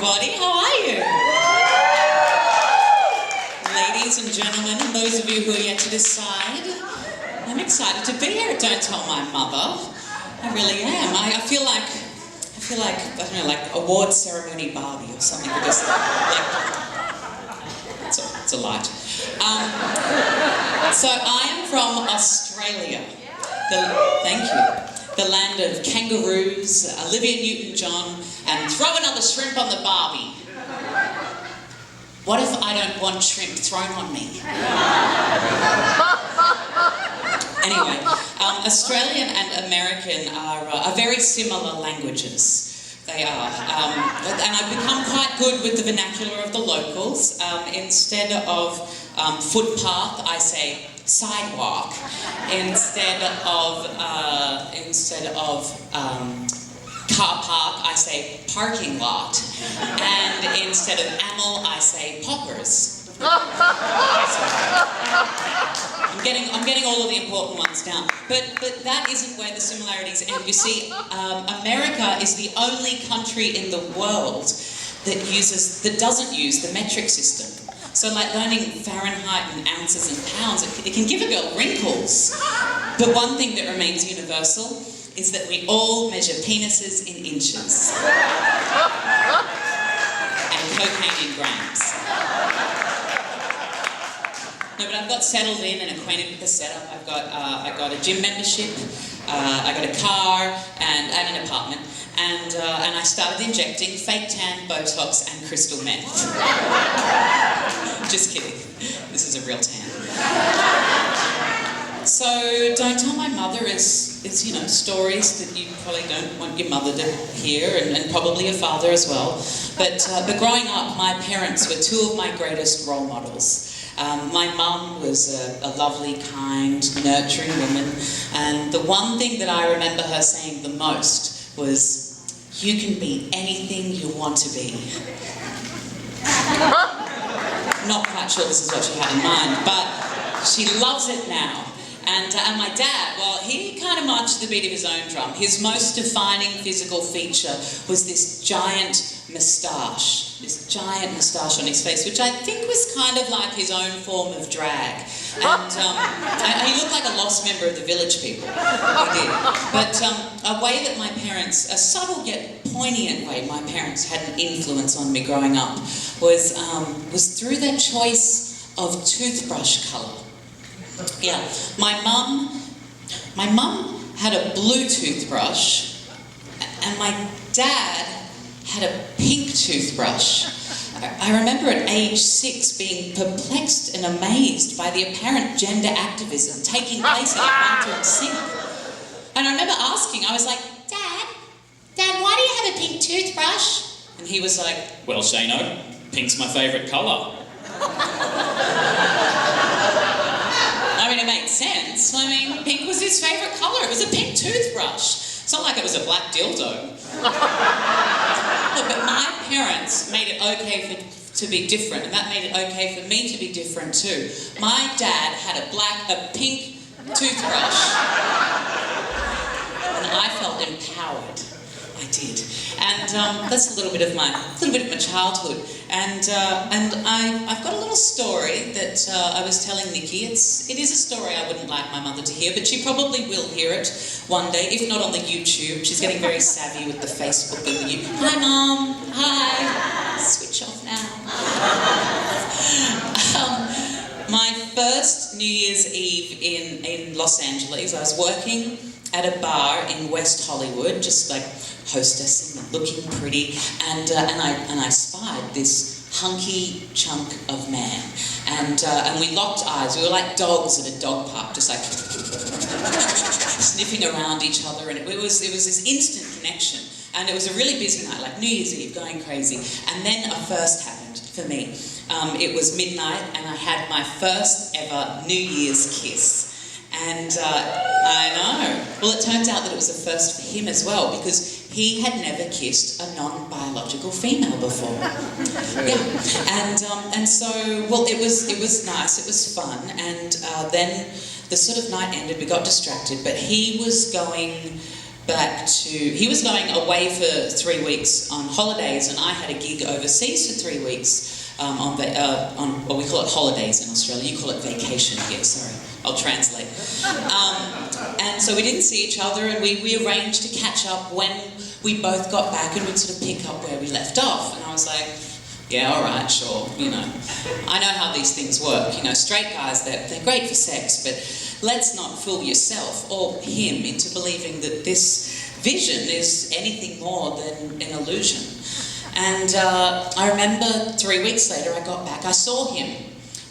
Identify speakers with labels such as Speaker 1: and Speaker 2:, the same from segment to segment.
Speaker 1: everybody. How are you? Ladies and gentlemen, and those of you who are yet to decide, I'm excited to be here. Don't tell my mother. I really am. I feel like, I don't know, like award ceremony Barbie or something, because, like, it's a light. So I am from Australia. Thank you. The land of kangaroos, Olivia Newton-John, and throw another shrimp on the Barbie. What if I don't want shrimp thrown on me? Anyway, Australian and American are very similar languages. They are. And I've become quite good with the vernacular of the locals. Instead of footpath, I say sidewalk. Instead of car park, I say parking lot. And instead of ammo, I say poppers. I'm getting all of the important ones down. But that isn't where the similarities end. You see, America is the only country in the world that doesn't use the metric system. So like learning Fahrenheit and ounces and pounds, it can give a girl wrinkles. But one thing that remains universal is that we all measure penises in inches. And cocaine in grams. No, but I've got settled in and acquainted with the setup. I got a gym membership, I got a car and an apartment, and I started injecting fake tan, Botox, and crystal meth. Just kidding. This is a real tan. So Don't Tell My Mother is you know, stories that you probably don't want your mother to hear, and probably your father as well. But growing up, my parents were two of my greatest role models. My mum was a lovely, kind, nurturing woman, and the one thing that I remember her saying the most was, "You can be anything you want to be." Not quite sure this is what she had in mind, but she loves it now. And my dad, well, he kind of marched to the beat of his own drum. His most defining physical feature was this giant moustache on his face, which I think was kind of like his own form of drag. And he looked like a lost member of the Village People. He did. But a way that my parents, a subtle yet poignant way my parents had an influence on me growing up was through their choice of toothbrush colour. Yeah, my mum had a blue toothbrush, and my dad had a pink toothbrush. I remember at age 6 being perplexed and amazed by the apparent gender activism taking place in a bathroom sink. And I remember asking, I was like, Dad, why do you have a pink toothbrush? And he was like, "Well, Shano, pink's my favourite colour." I mean, it made sense. I mean, pink was his favourite colour. It was a pink toothbrush. It's not like it was a black dildo. Look, but my parents made it okay to be different, and that made it okay for me to be different too. My dad had a pink toothbrush, and I felt empowered. I did, and that's a little bit of my childhood. And I've got a little story that I was telling Nikki. It is a story I wouldn't like my mother to hear, but she probably will hear it one day, if not on the YouTube. She's getting very savvy with the Facebook and the YouTube. Hi, Mom. Hi. Switch off now. My first New Year's Eve in Los Angeles, I was working at a bar in West Hollywood, just like hostessing and looking pretty, and I spied this hunky chunk of man, and we locked eyes. We were like dogs at a dog park, just like sniffing around each other, and it was this instant connection, and it was a really busy night, like New Year's Eve, going crazy. And then a first happened for me. It was midnight, and I had my first ever New Year's kiss. And I know. Well, it turns out that it was a first for him as well, because he had never kissed a non-biological female before. Yeah. And so, well, it was nice, it was fun, and then the sort of night ended, we got distracted, but he was going he was going away for 3 weeks on holidays, and I had a gig overseas for 3 weeks well, we call it holidays in Australia. You call it vacation here, sorry. I'll translate. And so we didn't see each other, and we arranged to catch up when we both got back, and we'd sort of pick up where we left off. And I was like, yeah, all right, sure, you know. I know how these things work. You know, straight guys, they're great for sex, but let's not fool yourself or him into believing that this vision is anything more than an illusion. And I remember 3 weeks later I got back, I saw him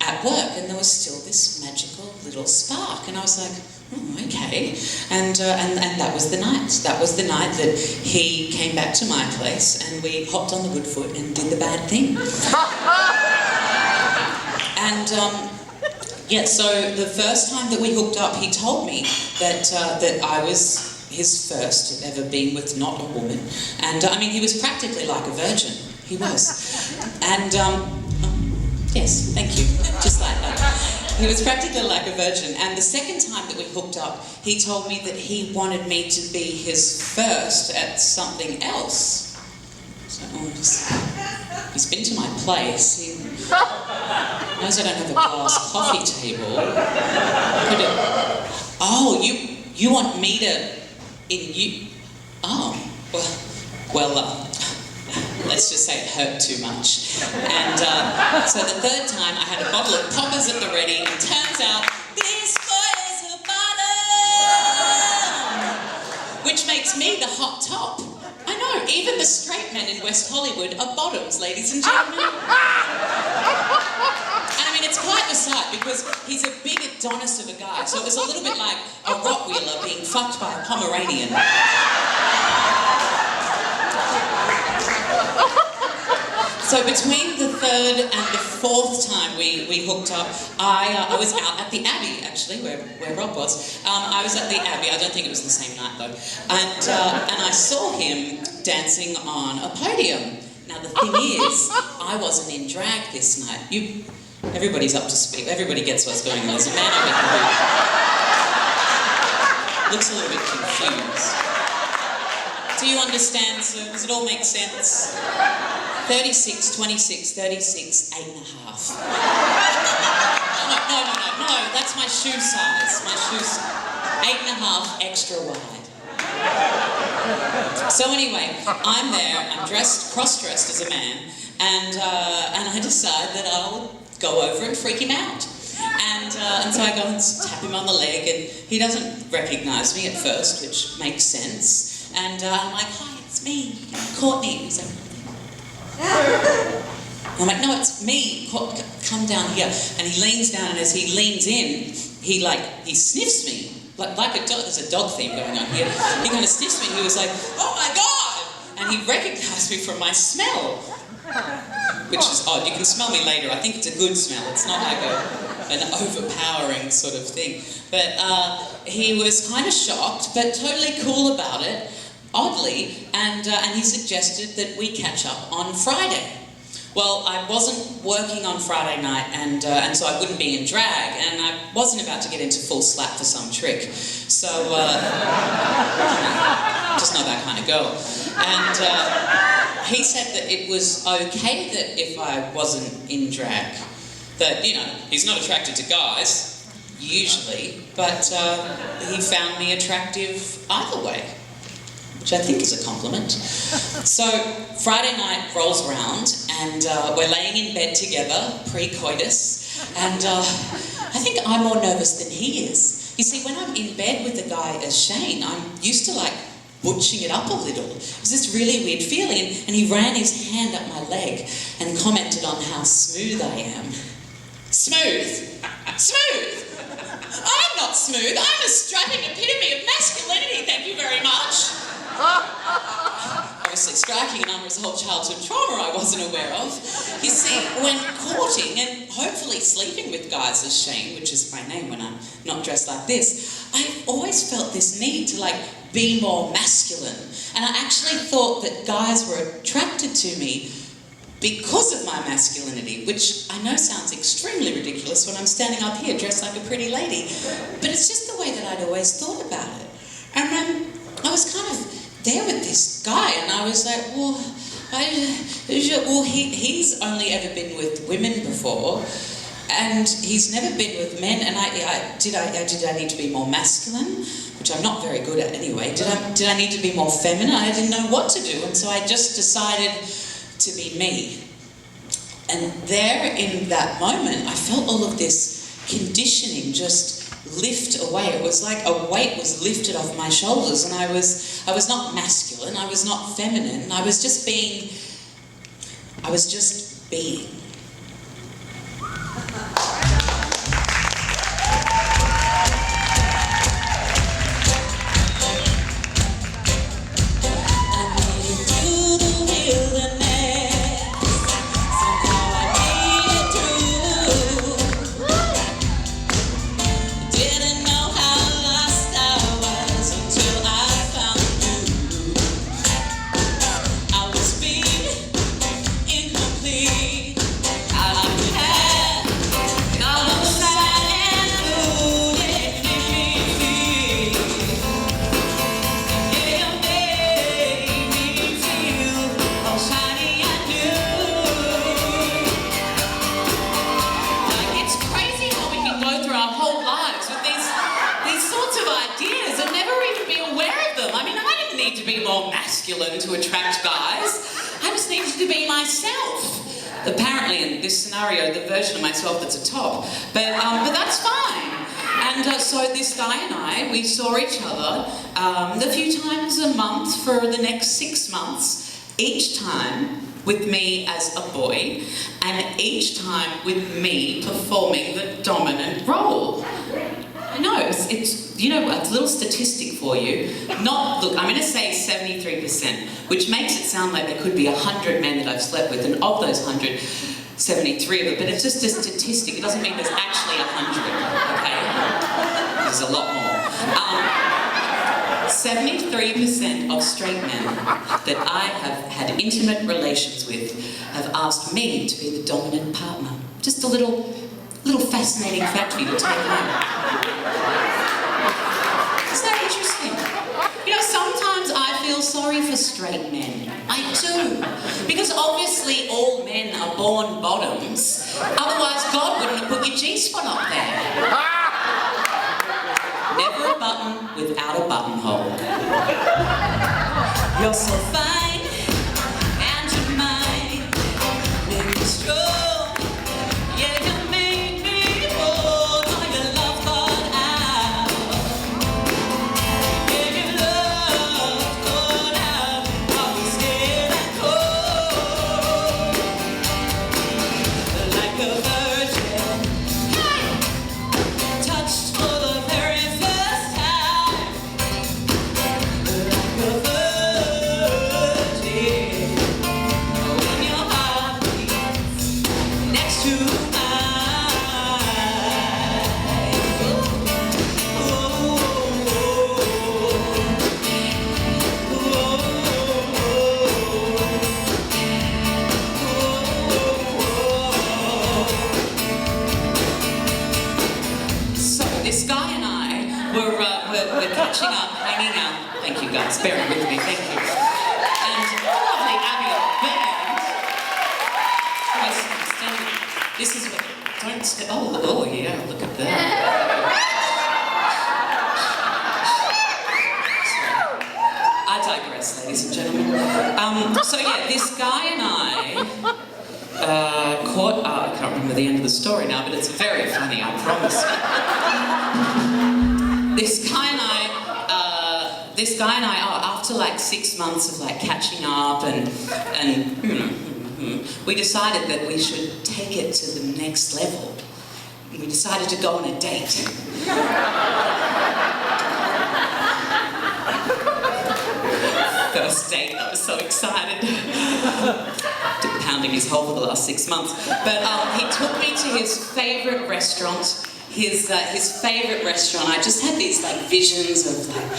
Speaker 1: at work, and there was still this magical little spark, and I was like, oh, okay. And that was the night. That was the night that he came back to my place, and we hopped on the good foot and did the bad thing. And yeah, so the first time that we hooked up, he told me that I was his first ever being with not a woman. And I mean, he was practically like a virgin. He was. And yes, thank you. Just like that. He was practically like a virgin. And the second time that we hooked up, he told me that he wanted me to be his first at something else. So, he's been to my place. He knows I don't have a glass coffee table. Oh, you want me to... Oh, well, let's just say it hurt too much. And so the third time I had a bottle of poppers at the ready, and turns out this boy is a bottom! Which makes me the hot top. I know, even the straight men in West Hollywood are bottoms, ladies and gentlemen. And I mean, it's quite the sight, because he's a big Adonis of a guy, so it was a little bit like a Rottweiler being fucked by a Pomeranian. So between the third and the fourth time we hooked up, I was out at the Abbey, actually, where Rob was. I was at the Abbey. I don't think it was the same night, though. And I saw him dancing on a podium. Now, the thing is, I wasn't in drag this night. Everybody's up to speed. Everybody gets what's going on. There's a man over here who looks a little bit confused. Do you understand, sir? Does it all make sense? 36, 26, 36, 8.5. No, that's my shoe size. My shoe size. 8.5 extra wide. So anyway, I'm there, I'm cross-dressed as a man, and I decide that I'll go over and freak him out. And so I go and tap him on the leg, and he doesn't recognise me at first, which makes sense. And I'm like, hi, it's me, Courtney. He's like, I'm like, no, it's me. Come down here. And he leans down, and as he leans in, he sniffs me. Like a dog. There's a dog theme going on here. He kind of sniffs me, and he was like, oh my God! And he recognised me from my smell. Which is odd. You can smell me later. I think it's a good smell. It's not like an overpowering sort of thing. But he was kind of shocked, but totally cool about it, oddly, and he suggested that we catch up on Friday. Well, I wasn't working on Friday night, and so I wouldn't be in drag, and I wasn't about to get into full slap for some trick. So, just not that kind of girl. And he said that it was okay that if I wasn't in drag, that, you know, he's not attracted to guys, usually, but he found me attractive either way, which I think is a compliment. So Friday night rolls around, and we're laying in bed together, pre-coitus, and I think I'm more nervous than he is. You see, when I'm in bed with a guy as Shane, I'm used to, like, butching it up a little. It was this really weird feeling, and he ran his hand up my leg and commented on how smooth I am. Smooth? Smooth? I'm not smooth. I'm a strapping epitome of masculinity, thank you very much. Obviously striking an unresolved childhood trauma I wasn't aware of. You see, when courting and hopefully sleeping with guys as Shane, which is my name when I'm not dressed like this, I've always felt this need to, like, be more masculine. And I actually thought that guys were attracted to me because of my masculinity, which I know sounds extremely ridiculous when I'm standing up here dressed like a pretty lady, but it's just the way that I'd always thought about it. And I was kind there with this guy, and I was like, well, he's only ever been with women before, and he's never been with men. And did I need to be more masculine, which I'm not very good at anyway. Did I need to be more feminine? I didn't know what to do, and so I just decided to be me. And there, in that moment, I felt all of this conditioning just lift away. It was like a weight was lifted off my shoulders, and I was not masculine, I was not feminine, I was just being. To attract guys, I just needed to be myself. Apparently, in this scenario, the version of myself that's a top, but that's fine. And so this guy and I, we saw each other a few times a month for the next 6 months, each time with me as a boy, and each time with me performing the dominant role. No, it's you know, a little statistic for you. Look, I'm going to say 73%, which makes it sound like there could be 100 men that I've slept with, and of those 100, 73 of them, but it's just a statistic. It doesn't mean there's actually 100, okay? There's a lot more. 73% of straight men that I have had intimate relations with have asked me to be the dominant partner. Just a little fascinating fact for you to take home. Isn't that interesting? You know, sometimes I feel sorry for straight men. I do. Because obviously all men are born bottoms. Otherwise God wouldn't have put your G-spot up there. Never a button without a buttonhole. You're so fine, and you're mine. Make me strong. Yeah, you make me whole. All your love gone out. Yeah, your love gone out. I was scared and cold. Like a virgin. Hey! Touched for the very first time. Like a virgin. When your heart beats next to So this guy and I were catching up, hanging out. Thank you guys, bearing with me, thank you. And lovely Abigail band. This is what, don't step, oh yeah, look at that. I digress, ladies and gentlemen. So yeah, this guy and I I can't remember the end of the story now, but it's very funny, I promise you. This guy and I, after like 6 months of like catching up and we decided that we should take it to the next level. We decided to go on a date. First date, I was so excited. Been pounding his hole for the last 6 months. But he took me to his favourite restaurant. His favourite restaurant. I just had these like visions of like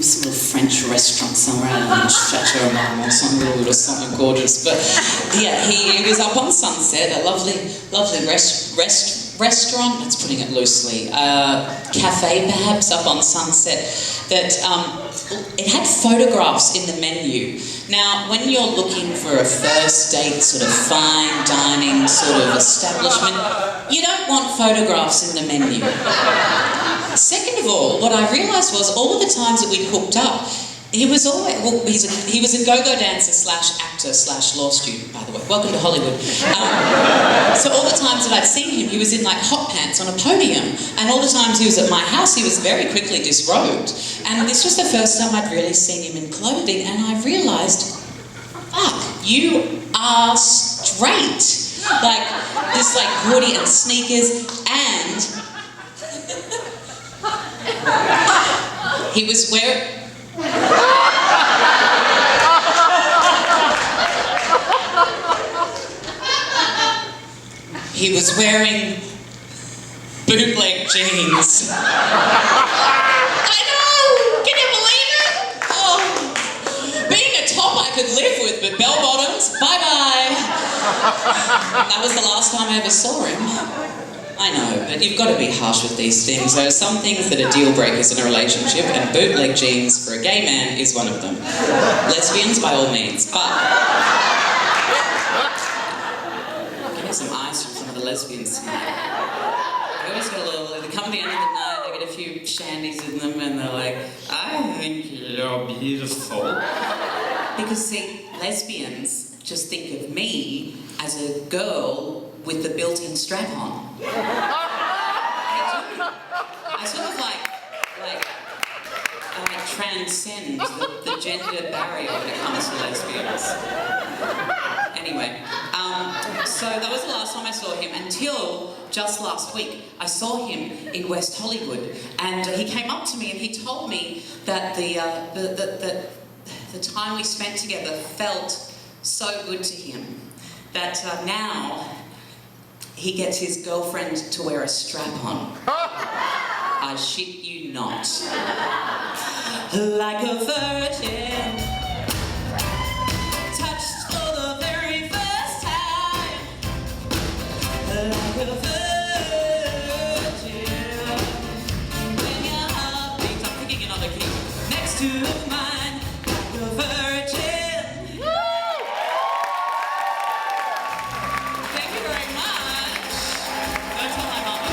Speaker 1: some little French restaurant somewhere in Chateau or something gorgeous. But yeah, he was up on Sunset, a lovely restaurant, that's putting it loosely, cafe perhaps up on Sunset, that it had photographs in the menu. Now, when you're looking for a first date sort of fine dining sort of establishment, you don't want photographs in the menu. Second of all, what I realised was all of the times that we'd hooked up, he was always, well, he was a go-go dancer slash actor slash law student, by the way. Welcome to Hollywood. So all the times that I'd seen him, he was in like hot pants on a podium. And all the times he was at my house, he was very quickly disrobed. And this was the first time I'd really seen him in clothing. And I realised, fuck, you are straight. Like, this like hoodie and sneakers, and he was wearing... He was wearing bootleg jeans. I know! Can you believe it? Oh. Being a top I could live with, but bell bottoms, bye-bye. That was the last time I ever saw him. I know, but you've got to be harsh with these things. There are some things that are deal breakers in a relationship, and bootleg jeans for a gay man is one of them. Lesbians, by all means, but... Getting some eyes from some of the lesbians tonight. They always get a little... They come at the end of the night, they get a few shandies in them, and they're like, I think you're beautiful. Because, see, lesbians just think of me as a girl with the built-in strap-on. I sort of like transcend the gender barrier when it comes to lesbians. Anyway, so that was the last time I saw him until just last week. I saw him in West Hollywood, and he came up to me and he told me that the time we spent together felt so good to him that now he gets his girlfriend to wear a strap-on. I shit you not. Like a virgin, touched for the very first time. Like a virgin, when your heart beats, I'm thinking another key, next to mine. Like a virgin. Thank you very much. Go tell my mama.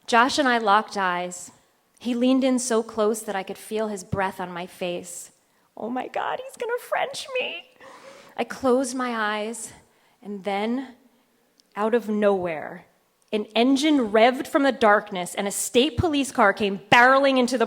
Speaker 2: Josh and I locked eyes. He leaned in so close that I could feel his breath on my face. Oh my God, he's gonna French me. I closed my eyes, and then, out of nowhere, an engine revved from the darkness and a state police car came barreling into the